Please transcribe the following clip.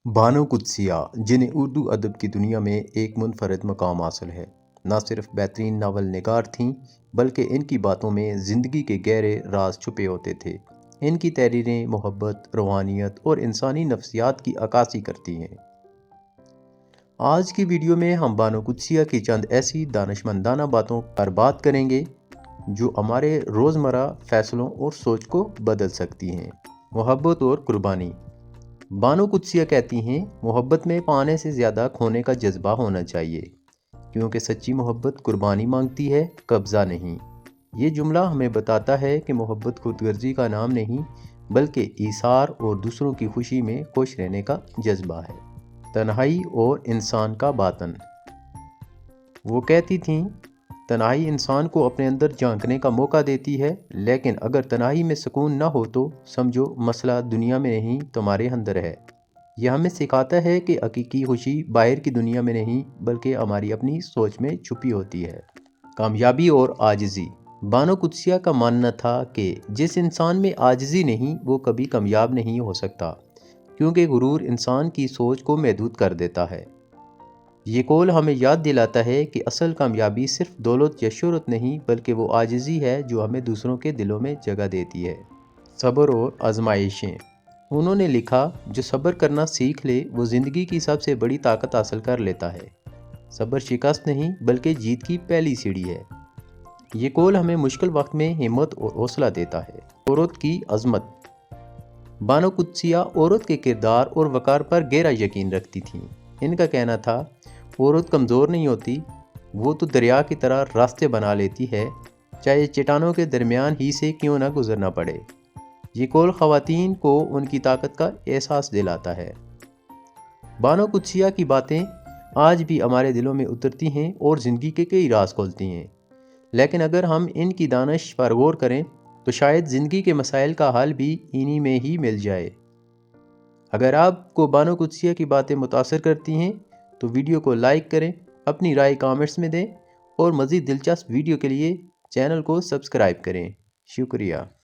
बानो कुद्सिया, जिन्हें उर्दू अदब की दुनिया में एक मुनफरद मकाम हासिल है, न सिर्फ बेहतरीन नावल निगार थीं बल्कि इनकी बातों में ज़िंदगी के गहरे राज छुपे होते थे। इनकी तहरीरें मोहब्बत, रूहानियत और इंसानी नफ्सियात की अक्कासी करती हैं। आज की वीडियो में हम बानो कुद्सिया की चंद ऐसी दानिशमंदाना बातों पर बात करेंगे जो हमारे रोज़मर्रा फ़ैसलों और सोच को बदल सकती हैं। मोहब्बत और कुर्बानी। बानो कुद्सिया कहती हैं, मोहब्बत में पाने से ज़्यादा खोने का जज्बा होना चाहिए, क्योंकि सच्ची मोहब्बत कुर्बानी मांगती है, कब्ज़ा नहीं। ये जुमला हमें बताता है कि मोहब्बत खुदगर्जी का नाम नहीं बल्कि ईसार और दूसरों की खुशी में खुश रहने का जज्बा है। तन्हाई और इंसान का बातन। वो कहती थीं, तन्हाई इंसान को अपने अंदर झांकने का मौका देती है, लेकिन अगर तन्हाई में सुकून ना हो तो समझो मसला दुनिया में नहीं, तुम्हारे अंदर है। यह हमें सिखाता है कि हकीकी खुशी बाहर की दुनिया में नहीं बल्कि हमारी अपनी सोच में छुपी होती है। कामयाबी और आजिज़ी। बानो कुद्सिया का मानना था कि जिस इंसान में आजिज़ी नहीं वो कभी कामयाब नहीं हो सकता, क्योंकि गुरूर इंसान की सोच को महदूद कर देता है। ये कौल हमें याद दिलाता है कि असल कामयाबी सिर्फ दौलत या शोहरत नहीं बल्कि वो आजिज़ी है जो हमें दूसरों के दिलों में जगह देती है। सब्र और आजमाइशें। उन्होंने लिखा, जो सब्र करना सीख ले वो ज़िंदगी की सबसे बड़ी ताकत हासिल कर लेता है। सब्र शिकस्त नहीं बल्कि जीत की पहली सीढ़ी है। ये कौल हमें मुश्किल वक्त में हिम्मत और हौसला देता है। औरत की अजमत। बानो कुद्सिया औरत के किरदार और वक़ार पर गहरा यकीन रखती थीं। इनका कहना था, औरत कमज़ोर नहीं होती, वो तो दरिया की तरह रास्ते बना लेती है, चाहे चट्टानों के दरमियान ही से क्यों ना गुजरना पड़े। ये कौल ख़वातीन को उनकी ताकत का एहसास दिलाता है। बानो कुद्सिया की बातें आज भी हमारे दिलों में उतरती हैं और ज़िंदगी के कई राज खोलती हैं, लेकिन अगर हम इनकी दानिश पर गौर करें तो शायद ज़िंदगी के मसाइल का हल भी इन्हीं में ही मिल जाए। अगर आपको बानो कुद्सिया की बातें मुतासर करती हैं तो वीडियो को लाइक करें, अपनी राय कमेंट्स में दें और मज़ीद दिलचस्प वीडियो के लिए चैनल को सब्सक्राइब करें। शुक्रिया।